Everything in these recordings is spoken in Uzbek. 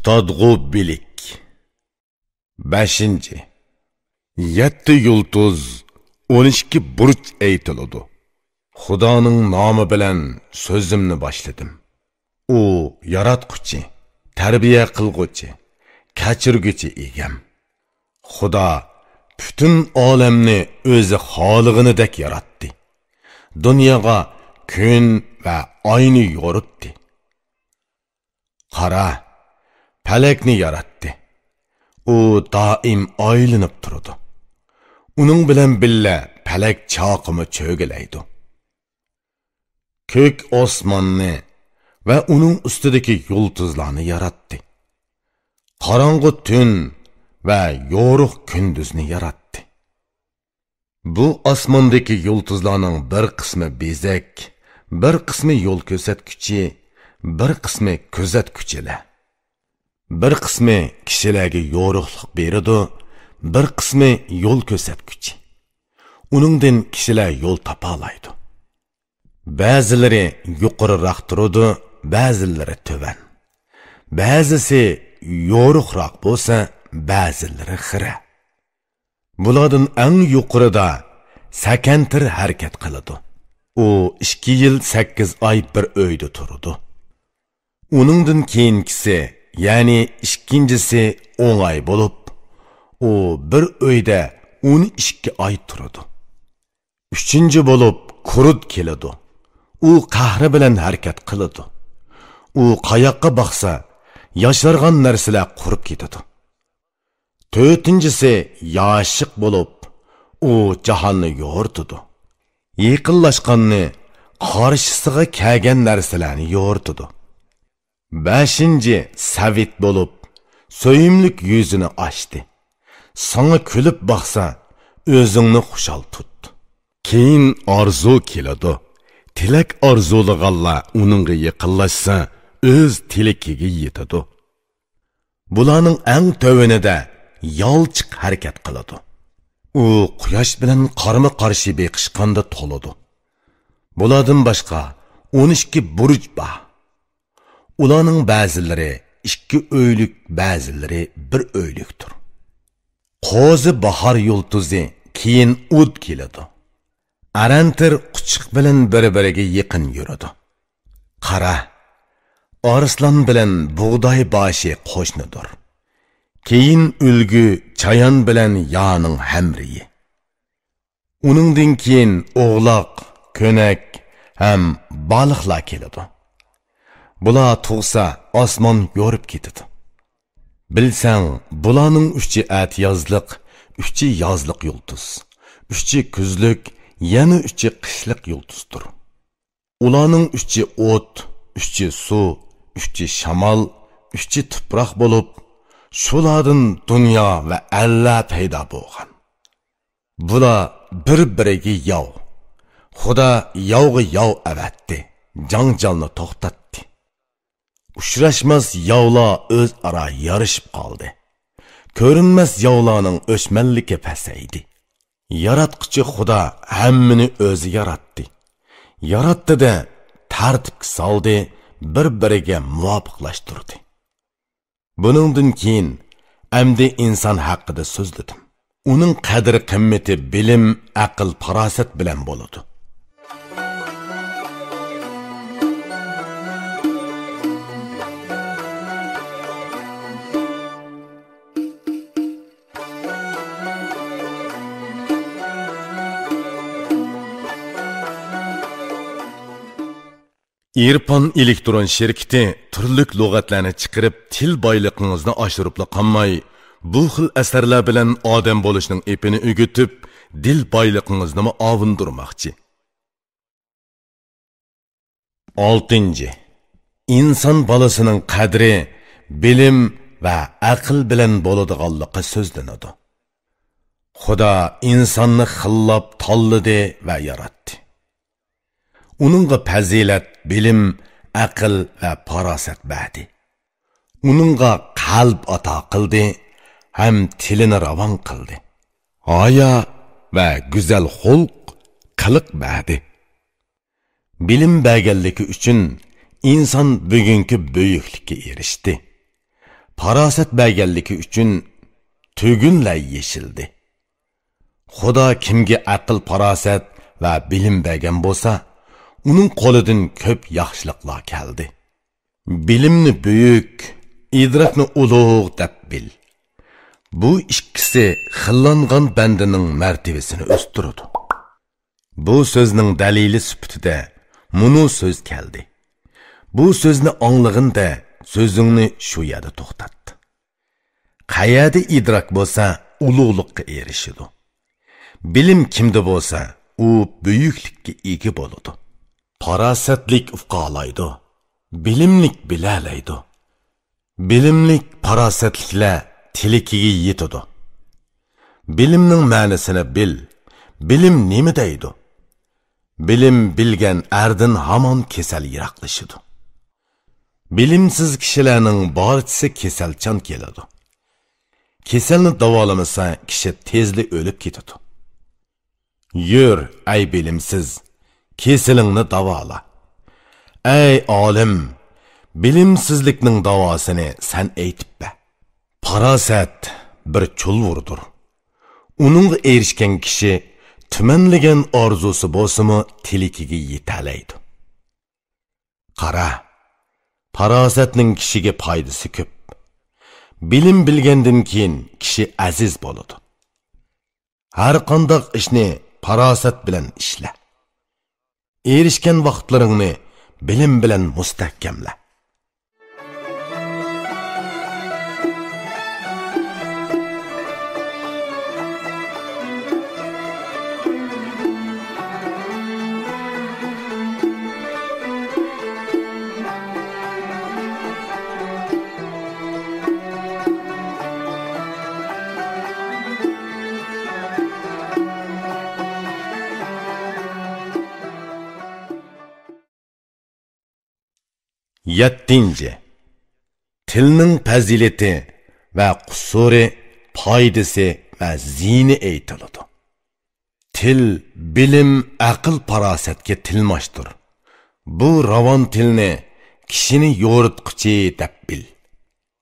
Tutadg'u bilik. 5. 7 yulduz 12 burch aytiladi. Xudoning nomi bilan so'zimni boshladim. U yaratquchi, tarbiya qilg'uchi, kechirguchi egam. Xudo bütün olamni o'zi xolig'inidek yaratdi. Dunyoga kun va oyni yoritdi. Qara, falakni yaratdi. U doim oylanib turadi. Uning bilan billa falak chaqimi cho'gilaydi. Ko'k osmonni va uning ustidagi yulduzlarni yaratdi. Qorong'u tun va yorug' kunduzni yaratdi. Bu osmondagi yulduzlarning bir qismi bezak, bir qismi yo'l ko'rsatguchi, bir qismi kuzatguchilar. Bir qismi kishilarga yorug'lik beradi, bir qismi yo'l ko'rsatguchi. Uningdan kishilar yo'l topa oladi. Ba'zilari yuqoriroq turadi, ba'zilari tuvan. Ba'zisi yorug'roq bo'lsa, ba'zilari xira. Bulardan eng yuqorida sakantir harakat qiladi. U 2 yil 8 oy bir uyda turadi. Uningdan keyingisi, ya'ni ikkinchisi 10 oy bo'lib, u bir uyda 12 oy turadi. 3-chi bo'lib qurut keladi. U qahri bilan harakat qiladi. U qayoqqa boqsa, yashargan narsalar qurib ketadi. 4-chisi yashiq bo'lib, u jahonni yo'rtidi. Yaqinlashganni, qarshisiga kelgan narsalarni yo'rtidi. 5-chi savit bo'lib, so'yimlik yuzini ochdi. Sana kulib boqsa, o'zingni xushal tut. Keyin orzu keladi. Tilak orzulaganlar uningga yaqinlashsa, o'z tilakiga yetadi. Bularning eng tövünide yolchiq harakat qiladi. U quyosh bilan qarama-qarshi beqishqanda to'ladi. Bulardan boshqa 12 burch bor. Ularning ba'zilari 2 o'ylik, ba'zilari 1 o'ylikdir. Qo'zi bahor yultuzi keyin ud keladi. Arantir quchiq bilan bir-biriga yaqin yuradi. Qara, arslan bilan buğday boshi qo'shnidir. Keyin ulgu chayon bilan yoning hamriyi. Uningdan keyin o'g'loq, ko'nak ham baliqlar keladi. Bular tug'sa osmon yo'rib ketadi. Bilsang, bularning 3'i atiyozliq, 3'i yozliq yulduz, 3'i kuzlik, yana 3'i qishliq yulduzdir. Ularning 3'i o't, 3'i suv, 3'i shamol, 3'i tuproq bo'lib, shulardan dunyo va Allah paydo bo'lgan. Bular bir-biriga yov. Xudo yovga yov avatdi, janjalni to'xtatdi. Uchrashmas yovlar o'zaro yarishib qoldi. Ko'rinmas yovlarning o'chmanligi pasaydi. Yaratquchi Xudo hammani o'zi yaratdi. Yaratdi-da tartibga soldi, bir-biriga muvofiqlashtirdi. Buningdan keyin amdi inson haqida so'zladim. Uning qadri qimmati bilim, aql, farosat bilan bo'ladi. İrfan elektron şirketi turlik lug'atlarni chiqarib til boyligingizni oshiribla qolmay, bu xil asarlar bilan odam bo'lishning epini o'gitib, dil boyligingizni ovundirmoqchi. 6. İnson bolasining qadri bilim va aql bilan bo'ladiganligi so'zlanadi. Xudo insonni xillab tanladi va yaratdi. Uningga fazilat, bilim, aql va farosat berdi. Uningga qalb ato qildi, ham tilini ravon qildi. Hayo va go'zal xulq, qiliq berdi. Bilim berganligi uchun inson bugungi buyuklikka erishdi. Parasat berganligi uchun tugunlay yeshildi. Xudo kimga aql, parasat va bilim bergan bo'lsa, uning qo'lidan ko'p yaxshiliklar keldi. Bilimni buyuk, idrokni ulug' deb bil. Bu ikkisi xillangan bandining martabasini o'stiradi. Bu so'zning dalili sifatida munu so'z keldi. Bu so'zni anglag'inda so'zingni shu yerda to'xtatdi. Qayerda idrok bo'lsa, ulug'likka erishidi. Bilim kimda bo'lsa, u buyuklikka ega bo'ladi. Parasatlik ufqolaydi, bilimlik bilalaydi. Bilimlik parasatliklar tilikiga yetadi. Bilimning ma'nosini bil. Bilim nima deydi? Bilim bilgan ardin hamon kesal yiroqlashidi. Bilimsiz kishilarning barchasi kasalchan keladi. Kasalni davolamasa kishi tezli o'lib ketadi. Yur, ay bilimsiz, kasalingni davola. Ey olim, bilimsizlikning davosini sen aytib ber. Parasat bir chulvurdur. Uningga erishgan kishi tumanlagan orzusi bo'lsa-mu tilikiga yetalaydi. Qara, parasatning kishiga foydasi ko'p. Bilim bilgandan keyin kishi aziz bo'ladi. Har qanday ishni parasat bilan ishla. Erishgan vaqtlaringni bilim bilan mustahkamla. Yettinci, tilning fazilati va qusuri, foydasi va ziyni aytiladi. Til, bilim, aql, parosatga tilmoshdir. Bu ravon tilni kishini yo'ritquchi deb bil.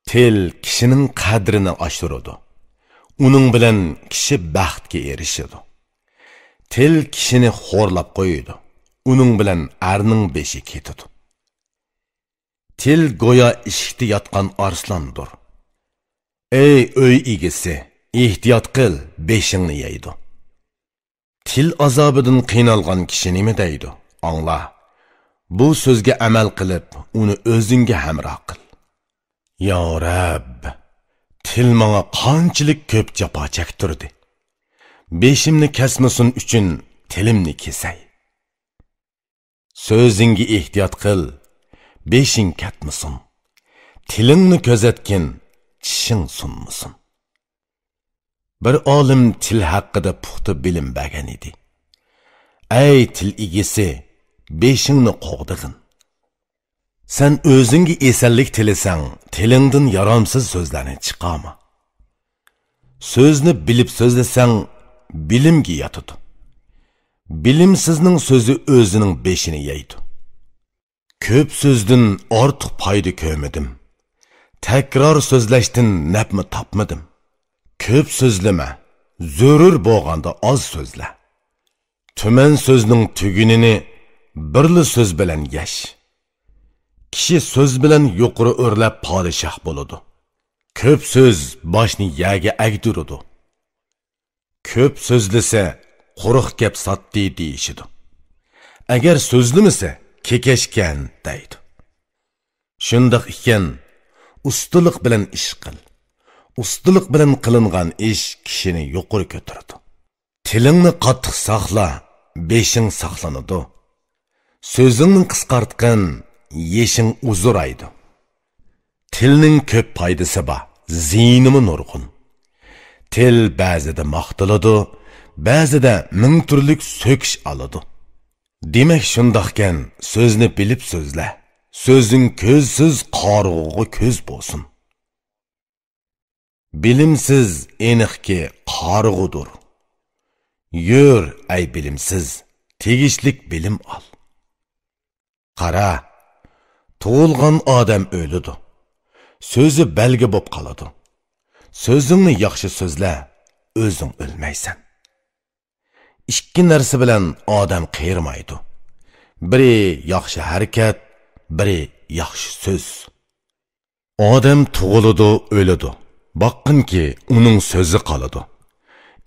Til kishining qadrini oshiradi. Uning bilan kishi baxtga erishadi. Til kishini xo'rlab qo'yadi. Uning bilan arning beshi ketadi. Til go'yo eshikda yotgan arslondir. Ey uy egasi, ehtiyot qil, beshingni yeydi. Til azobidan qiynalgan kishi nima deydi? Angla. Bu so'zga amal qilib, uni o'zingga hamroh qil. Ya Rabb, til menga qanchalik ko'p jafo chektirdi. Beshimni kesmasin uchun tilimni kesay. So'zingga ehtiyot qil. Beshing ketmisin. Tilingni ko'zatgin, tishing sunmisin. Bir olim til haqida puxta bilim bergan edi. Ey til egasi, beshingni qo'g'dig'in. Sen o'zingga esallik tilasang, tilingdan yaramsiz so'zlarni chiqarma. So'zni bilib so'zlasang, bilimga yotadi. Bilimsizning so'zi o'zining beshini yeydi. Ko'p so'zdan ortiq foyda ko'rmadim. Takror so'zlashdan nafmi topmadim. Ko'p so'zlama, zarur bo'lganda oz so'zla. Tuman so'zning tugunini birli so'z bilan yash. Kishi so'z bilan yuqori o'rlab podshoh bo'ladi. Ko'p so'z boshni yaga agdiradi. Ko'p so'zlasa quruq gap sotdi deyishidi. Agar so'zlamasa kekashgan deydi. Shundoq ekan, ustilik bilan ish qil. Ustilik bilan qilingan ish kishini yuqori ko'taradi. Tilingni qattiq saqla, beshing saqlanadi. So'zingni qisqartqin, yeshing uzuraydi. Tilning ko'p foydasi bor, ziynimi nurg'un. Til ba'zida maqtaladi, ba'zida ming turlik so'kish oladi. Demak shundoqkan, so'zni bilib so'zla. So'zing ko'zsiz qorg'uga ko'z bo'lsin. Bilimsiz aniqki qorg'udur. Yur, ay bilimsiz, tegishlik bilim ol. Qara, tug'ilgan odam o'ladi. so'zi belgi bo'lib qoladi. So'zingni yaxshi so'zla, o'zing o'lmaysan. Ikki narsa bilan odam qiyirmaydi. Biri yaxshi harakat, biri yaxshi so'z. Odam tug'iladi, o'ladi. Baqqinki, uning so'zi qoladi.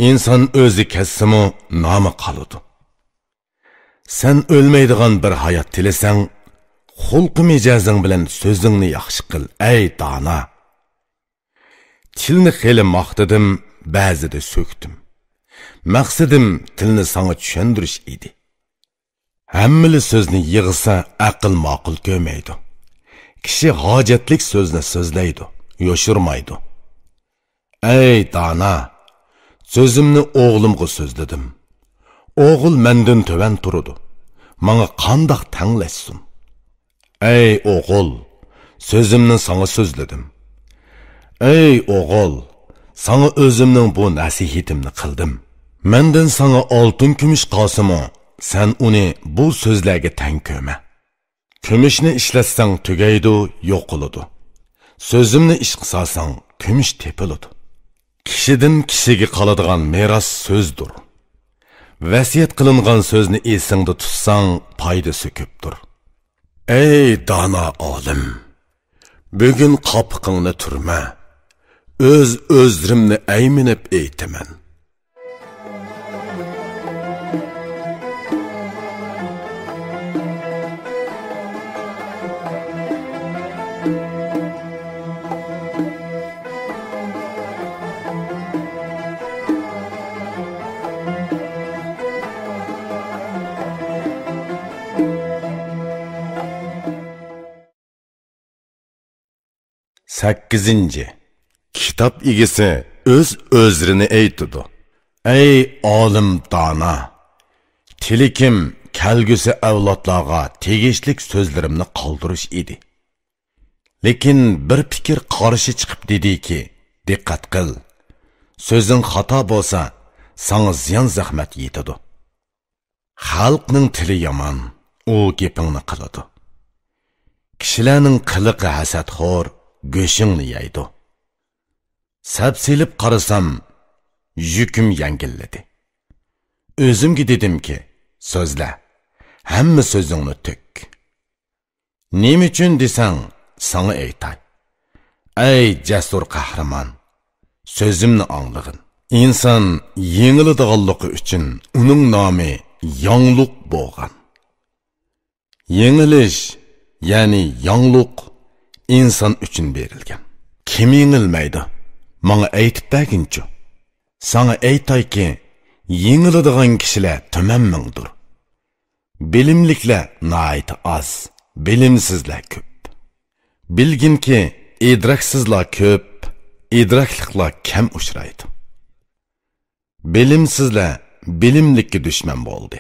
İnsan o'zi kessimi, nomi qoladi. Sen o'lmaydigan bir hayot tilasang, xulqi mijozing bilan so'zingni yaxshi qil, ey dona. Tilni xeli maqtadim, ba'zida so'kdim. Maqsadim tilni sana tushundirish edi. Hammali so'zni yig'sa aql ma'qul ko'maydi. Kishi hojatlik so'zni so'zlaydi, yoshirmaydi. Ey dona, so'zimni o'g'limga so'zladim. O'g'il mendan töven turdi. Manga qandoq tanglashsin? Ey o'g'il, so'zimni sana so'zladim. Ey o'g'il, sana o'zimning bu nasihatimni qildim. Mendan sana oltin kumush qolsimi, sen uni bu so'zlarga tang ko'ma. Kumushni ishlatsang tugaydi, yo'qoladi. So'zimni ish qilsang, kumush tepiladi. Kishidan kishiga qoladigan meros so'zdir. Vasiyat qilingan so'zni esingda tutsang, foydasi ko'pdir. Ey dona olim, bugun qopqingni turma. O'zrimni ayminib aytaman. Sakkizinci. Kitap egisi o'z-o'zrini aytidi. Ey olim dona, tilikim kelgusi avlodlarga tegishlik so'zlarimni qoldirish edi. Lekin bir fikir qarshi chiqib dediki, diqqat qil. So'zing xato bo'lsa, sana ziyon zahmat yetadi. Xalqning tili yomon, u gapingni qiladi. Kishilarning qiliqi hasadxo'r, go'shingni yeydi. Sapsilib qarasam, yukim yengilladi. O'zimga dedimki, so'zla, hamma so'zingni to'k. Nima uchun desang, sana aytay. Ey jasur qahramon, so'zimni anglag'in. İnsan yengiladiganligi uchun uning nomi yangliq bo'lgan. Yengilish, ya'ni yangliq inson uchun berilgan. Kim yengilmaydi? Manga aytib berginchi. Sana aytayki, yengiladigan kishilar tumanmingdir. Bilimliklar nayt az, bilimsizlar ko'p. Bilginki, idraksizlar ko'p, idrakliklar kam uchraydi. Bilimsizlar bilimlikka dushman bo'ldi.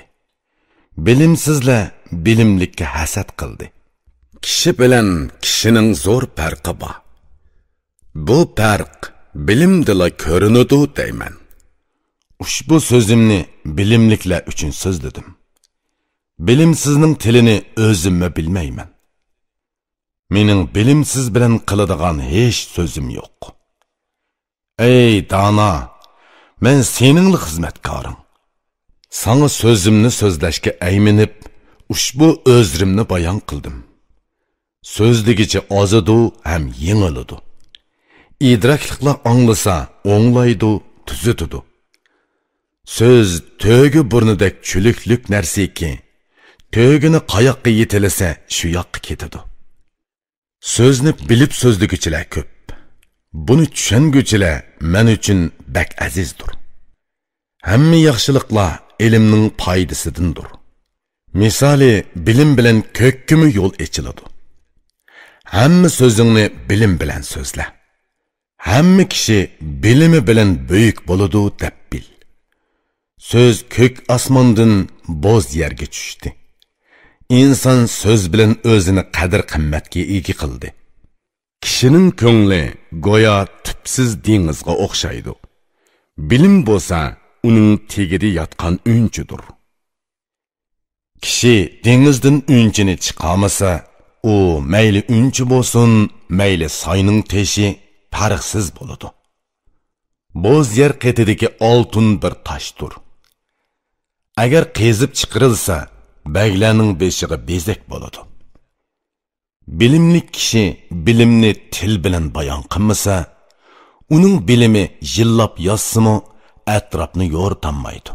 Bilimsizlar bilimlikka hasad qildi. Kishi bilan kishining zo'r farqi bor. Bu farq bilimdila ko'rinadi deyman. Ushbu so'zimni bilimliklar uchun so'zladim. Bilimsizning tilini o'zimmi bilmayman. Mening bilimsiz bilan qiladigan hech so'zim yo'q. Ey dana, men seningli xizmatkoring. Sana so'zimni so'zlashga ayminib, ushbu o'zrimni bayon qildim. So'zligicha ozidu ham yengiladi. İdrakliklar anglasa, o'nglaydi, tuzitidi. Söz tögü burnidek çülüklük narsaki, tögünü qayoqqa yetilasa, shu yoqqa ketadi. Sözni bilib so'zliguchilar ko'p. Buni tushunguchilar men uchun bak azizdir. Hamma yaxshiliklar ilmning foydasidandir. Misali, bilim bilan ko'kkimi yo'l ochiladi. Hamma so'zingni bilim bilan so'zla. Hamma kishi bilimi bilan buyuk bo'ladi deb bil. Söz ko'k osmondan bo'z yerga tushdi. İnson so'z bilan o'zini qadr-qimmatga ega qildi. Kishining ko'ngli go'yo tubsiz dengizga o'xshaydi. Bilim bo'lsa, uning tegida yotgan unchidir. Kishi dengizdan unchini chiqarmasa, u mayli unchi bo'lsin, mayli soyning teshi farqsiz bo'ladi. Bo'z yer qetidagi oltin bir toshdir. Agar qezib chiqarilsa, baglarning beshiga bezak bo'ladi. Bilimli kishi bilimni til bilan bayon qilmasa, uning bilimi yillab yozsimi, atrofni yo'rtanmaydi.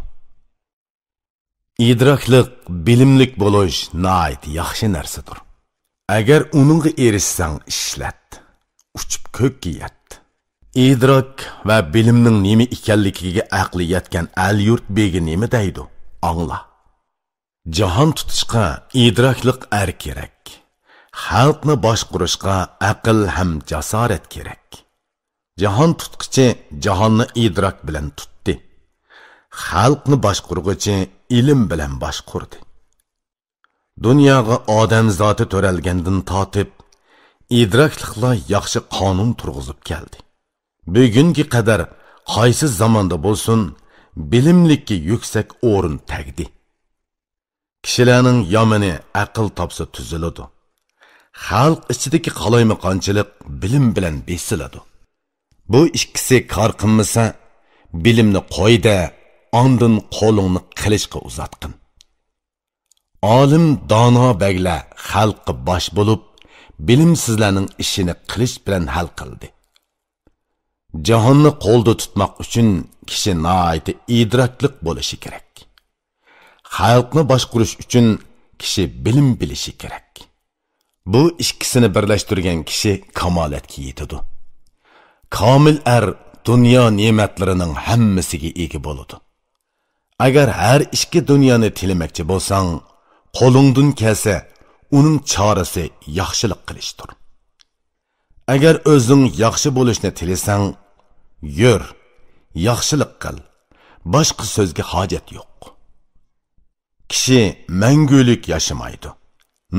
İdraklik, bilimlik bo'lish nihoyat yaxshi narsadir. Agar uningga erishsang, ishlat, uchib ko'kka yet. İdrak va bilimning nima ekanligiga aqli yetgan al-yurt begi nima deydi? Angla. Jahon tutishqa idraklik kerak. Xalqni boshqarishga aql ham jasorat kerak. Jahon tutqichi jahonni idrak bilan tutdi. Xalqni boshqarguvchi ilm bilan boshqardi. Dunyoga odam zoti to'ralgandan tortib, idrakliklar yaxshi qonun turg'izib keldi. Bugungi qadar qaysi zamonda bo'lsin, bilimlikka yuksak o'rin tagdi. Kishilarning yomoni aql topsa tuziladi. Xalq ichidagi qalaymaqonchilik bilim bilan besiladi. Bu ikkisi kor qilmasa, bilimni qo'yda, ondan qo'lingni qilishga uzatqin. Olim dono baglar xalqqa bosh bo'lib, bilimsizlarning ishini qilish bilan hal qildi. Jahonni qo'lda tutmoq uchun kishi nihoyat idraklik bo'lishi kerak. Xalqni boshqarish uchun kishi bilim bilishi kerak. Bu ikkisini birlashtirgan kishi kamolatga yetadi. Komil dunyo ne'matlarining hammasiga ega bo'ladi. Agar har ikki dunyoni tilamoqchi bo'lsang, qo'lingdan kelsa, uning chorasi yaxshilik qilishdir. Agar o'zing yaxshi bo'lishni tilasang, yur, yaxshilik qil. Boshqa so'zga hojat yo'q. Kishi mangulik yashamaydi.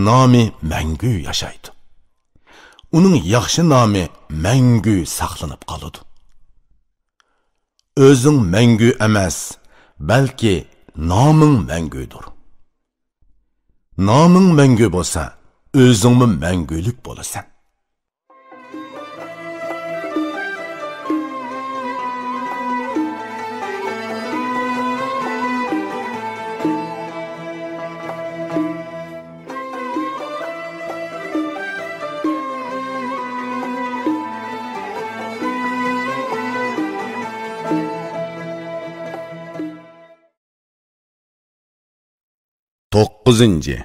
Nomi mangu yashaydi. Uning yaxshi nomi mangu saqlanib qoladi. O'zing mangu emas, balki noming mangudir. Noming mangu bo'lsa, o'zingmi mangulik bo'lasan. To'qqizinchi.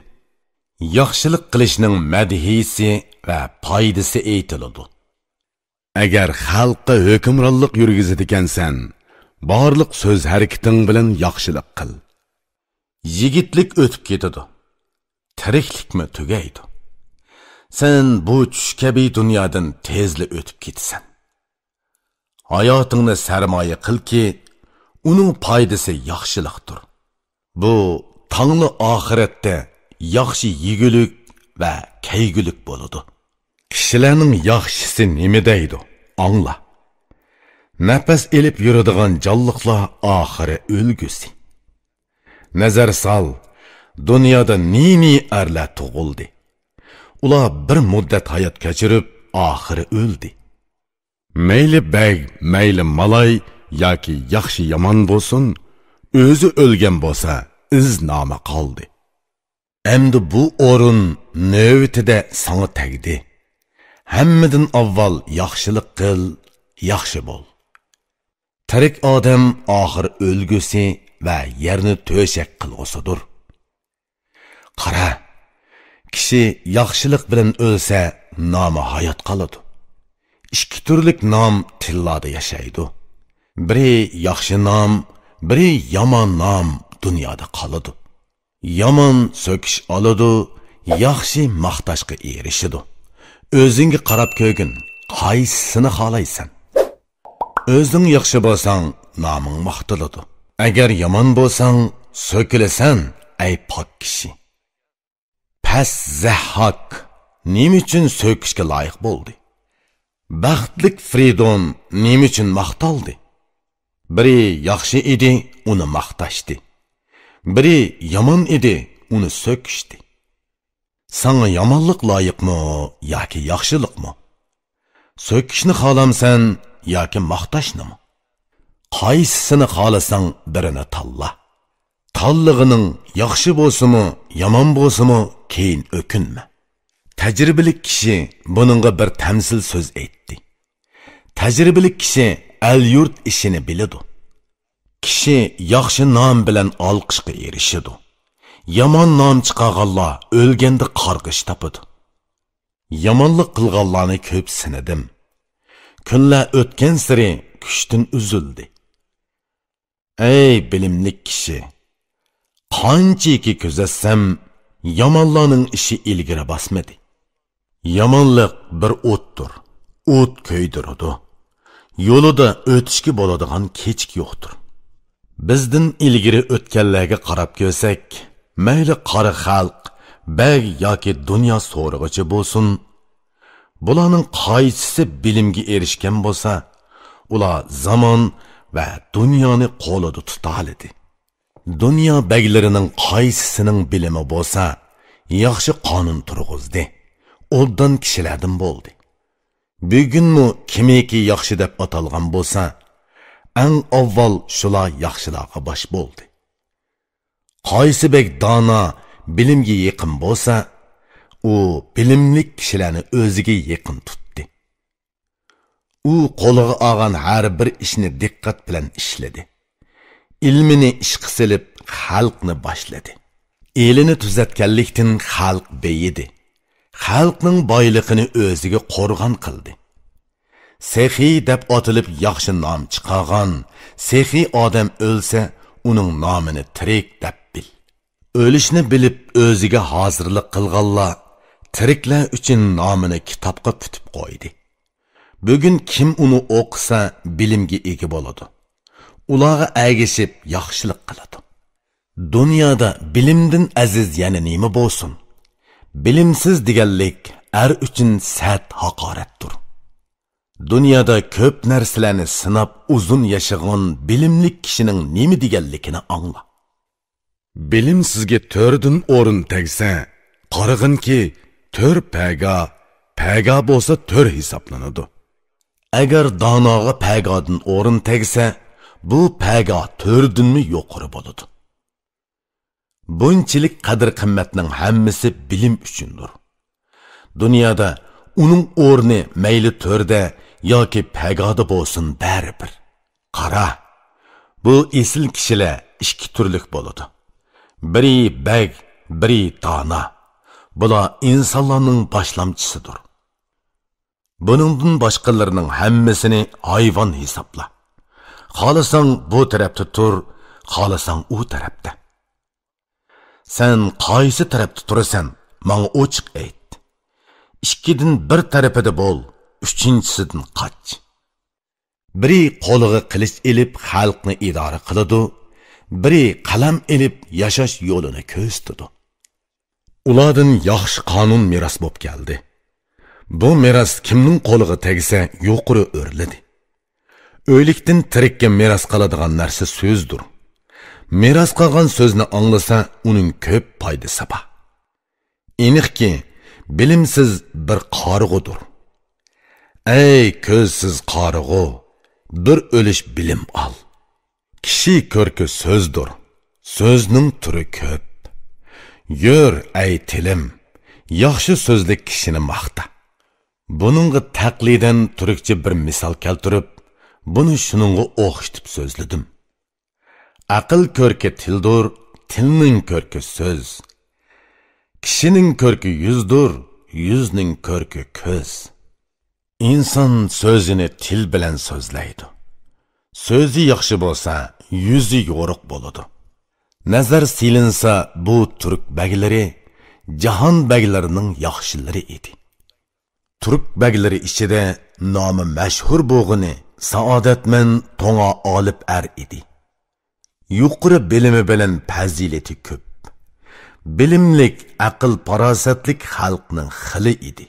Yaxshilik qilishning madhiysi va foydasi aytiladi. Agar xalqqa hukmronlik yurgizadigansan, barliq so'z harakating bilan yaxshilik qil. Yigitlik o'tib ketadi. Tiriklikmi tugaydi. Sen bu tush kabi dunyodan tezli o'tib ketasan. Hayotingni sarmoya qilki, uning foydasi yaxshilikdir. Bu tangli oxiratda yaxshi yegulik va kaygulik bo'ladi. Kishilarning yaxshisi nima deydi? Angla. Nafas elib yuradigan jonliqlar oxiri o'lgusi. Nazar sol, dunyoda ni arlar tug'ildi. Ular bir muddat hayot kechirib, oxiri o'ldi. Mayli bag, mayli malay yoki yaxshi yomon bo'lsin, o'zi o'lgan bo'lsa, iznoma qoldi. Endi bu o'rin navbatida sana tegdi. Hammadan avval yaxshilik qil, yaxshi bo'l. Tirik odam oxir o'lgusi va yerni to'shak qilg'usidir. Qara, kishi yaxshilik bilan o'lsa, nomi hayot qoladi. Ikki turlik nom tilloda yashaydi. Biri yaxshi nom, biri yomon nom dunyoda qoladi. Yomon so'kish oladi, yaxshi maqtashga erishidi. O'zingga qarab ko'gin, qaysisini xohlaysan? O'zing yaxshi bo'lsang, noming maqtaladi. Agar yomon bo'lsang, so'kilasan, ay pok kishi. Pas Zahhak nima uchun so'kishga loyiq bo'ldi? Baxtlik Fridon nima uchun maqtaldi? Biri yaxshi edi, uni maqtashdi. Biri yomon edi, uni so'kishdi. Sana yomonlik loyiqmi yoki yaxshilikmi? So'kishni xohlamsan yoki maqtashnimi? Qaysisini xohlasang birini tanla. Tanlig'ining yaxshi bo'lsa-mu, yomon bo'lsa-mu, keyin o'kinma. Tajribali kishi buningga bir tamsil so'z aytdi. Tajribali kishi el-yurt ishini biladi. Kishi yaxshi nom bilan olqishga erishadi. Yomon nom chiqarganlar o'lganda qarg'ish topadi. Yomonlik qilganlarni ko'p sinadim. Kunlar o'tgan sari kuchdan uzildi. Ey bilimli kishi, qanchaki ko'zatsam yomonlarning ishi ilgari bosmadi. Yomonlik bir o'tdir. O't ko'ydiradi. Yo'lida o'tishga bo'ladigan kechik yo'qdir. Bizdan ilgari o'tganlarga qarab ko'rsak, mayli qari xalq, bag yoki dunyo so'rig'ichi bo'lsin, bularning qaysisi bilimga erishgan bo'lsa, ular zamon va dunyoni qo'lida tutaladi. Dunyo baglarining qaysisining bilimi bo'lsa, yaxshi qonun turg'izdi. Oddan kishilardan bo'ldi. Bugunmi kimiki yaxshi deb atalgan bo'lsa, eng avval shular yaxshilarga bosh bo'ldi. Qaysi bek dona bilimga yaqin bo'lsa, u bilimli kishilarni o'ziga yaqin tutdi. U qo'liga olgan har bir ishni diqqat bilan ishladi. Ilmini ishqa silib xalqni boshladi. Elini tuzatganlikdan xalq beyidi. Xalqning boyligini o'ziga qo'rg'on qildi. Sexiy deb otilib yaxshi nom chiqargan, sexiy odam o'lsa, uning nomini tirik deb bil. O'lishni bilib o'ziga hozirlik qilganlar tiriklar uchun nomini kitobga putib qo'ydi. Bugun kim uni o'qisa bilimga ega bo'ladi. Ularga agishib yaxshilik qiladi. Dunyoda bilimdan aziz yana nima bo'lsin? Bilimsiz deganlik er uchun sat haqoratdir. Dunyoda ko'p narsalarni sinab uzun yashagan bilimli kishining nima deganligini angla. Bilim sizga to'rdan o'rin tegsa, qarag'inki to'r paga bo'lsa to'r hisoblanadi. Agar donoga pagadan o'rin tegsa, bu paga to'rdinmi yuqori bo'ladi. Bunchilik qadr-qimmatning hammasi bilim uchundir. Dunyoda uning o'rni mayli to'rda yoki pagada bo'lsin baribir. Qara, bu esil kishilar ikki turlik bo'ladi. Biri bag, biri dona. Bular insonlarning boshlamchisidir. Buningdan boshqalarning hammasini hayvon hisobla. Xohlasang bu tarafda tur, xohlasang u tarafda. Sen qaysi tarafda turasan, menga ochiq ayt. Ikkidan bir tarafida bo'l, uchinchisidan qoch. Biri qo'liga qilich elib xalqni idora qiladi, biri qalam elib yashash yo'lini ko'ztadi. Ulardan yaxshi qonun meros bo'lib keldi. Bu meros kimning qo'liga tegsa, yuqori o'rladi. O'likdan tirikka meros qiladigan narsa so'zdir. Meros qolgan so'zni anglasa, uning ko'p foydasi bor. Aniqki, bilimsiz bir qarg'udir. Ey ko'zsiz qarg'u, bir o'lish bilim ol. Kishi ko'rki so'zdir. So'zning turi ko'p. Yur ey tilim, yaxshi so'zli kishini maqta. Buningga taqlidan turkcha bir misol keltirib, buni shuningga o'xshatib so'zladim. Aql ko'rki tildir, tilning ko'rki so'z. Kishining ko'rki yuzdir, yuzning ko'rki ko'z. İnson so'zini til bilan so'zlaydi. So'zi yaxshi bo'lsa, yuzi yo'riq bo'ladi. Nazar silinsa, bu turk baglari jahon baglarining yaxshilari edi. Turk baglari ichida nomi mashhur bo'lg'ini Saodatman To'ng'a olib edi. Yuqori bilimi bilan fazilati ko'p. Bilimlik, aql, farosatlik xalqning xili edi.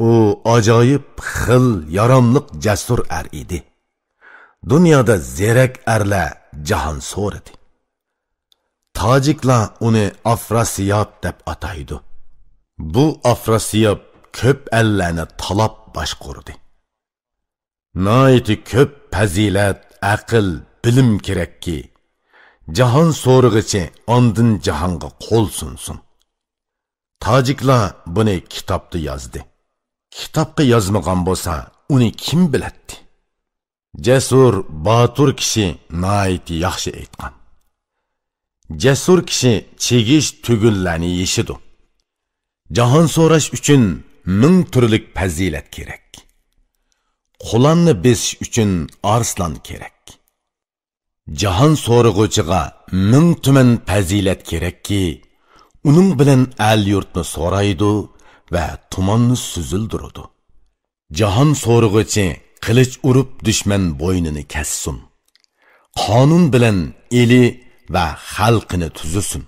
U ajoyib xil, yaramliq, jasur edi. Dunyoda zerak arlar jahon so'radi. Tojiklar uni Afrasiyab deb ataydi. Bu Afrasiyab köp ellerini talap başqurdi. Naiti köp fazilat, aql, bilim kerak ki, jahon so'rig'ichi ondin jahonga qo'l sunsun. Tojiklar buni kitobda yozdi. Kitobga yozmagan bo'lsa, uni kim biladi? Jasur, botur kishi naiti yaxshi aytgan. Jasur kishi chegish tugunlarni yeshidu. Jahon so'rash uchun ming turlik fazilat kerak. Qulanni besish uchun arslan kerak. Jahon so'rig'uchiga ming tuman fazilat kerakki, uning bilan al yurtni so'raydi va tumonni suzildiradi. Jahon so'rig'uchi qilich urib dushman bo'ynini kessin. Qonun bilan eli va xalqini tuzusun.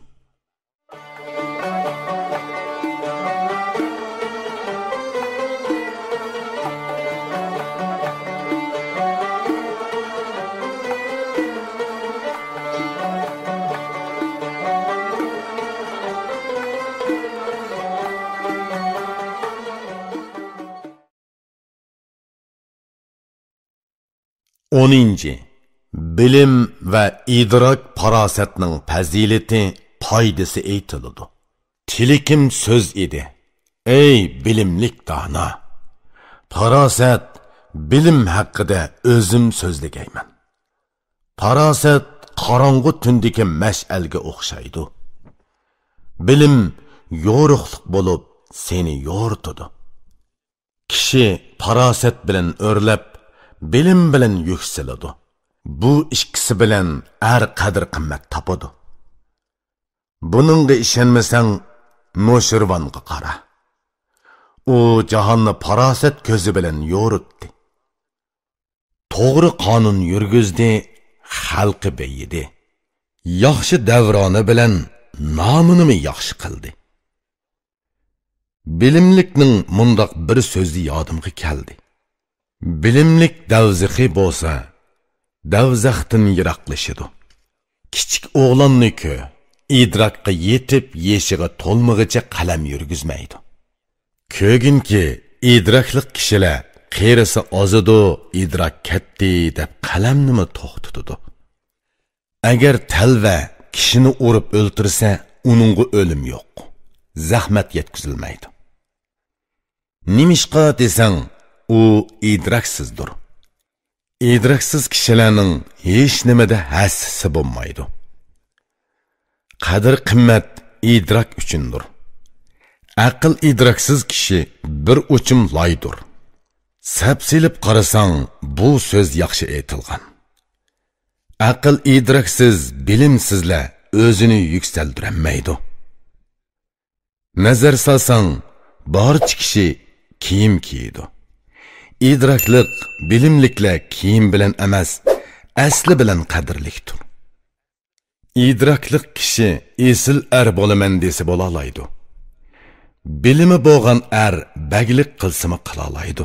10. Bilim ve idrak parasatning fazilati, foydasi aytiladi. Tilikim söz idi. Ey bilimlik dana! Parasat, bilim haqida özüm sözlegeyman. Parasat qorong'u tundagi mash'alga o'xshaydi. Bilim yo'riqlik bo'lib seni yo'rtadi. Kishi parasat bilan o'rlab, bilim bilan yuksaladi. Bu ikkisi bilan qadr qimmat topadi. Buningga ishonmasang, Noshirvonga qara. U jahonni parasat ko'zi bilan yo'ritdi. To'g'ri qonun yurgizdi, xalqi beyidi. Yaxshi davroni bilan nomini yaxshi qildi. Bilimlikning mundaq bir so'zi yodimga keldi. Bilimlik davzixi bo'lsa, davzaxtin yiroqlashidi. Kichik o'g'lonni ku idrakqa yetib yeshig'i to'lmig'icha qalam yurgizmaydi. Ko'ginki idraklik kishilar qerisi ozidu, idrak ketdi deb qalamnimi to'xtatadi. Agar talva kishini urib o'ltirsa, uningga o'lim yo'q. Zahmat yetkazilmaydi. Nimishqa desang, u idraksizdir. İdraksiz kishilarning hech nimada hassisi bo'lmaydi. Qadr qimmat idrak uchundir. Aql idraksiz kishi bir o'chim loydir. Sapsilib qarasang, bu so'z yaxshi aytilgan. Aql idraksiz, bilimsizlar o'zini yuksaltirmaydi. Nazar solsang, barcha kishi kiyim kiydi. İdraklik, bilimliklar kiyim bilan emas, asli bilan qadrlikdir. İdraklik kishi esil bo'laman desa bo'la oladi. Bilimi bo'lgan baglik qilsimi qila oladi.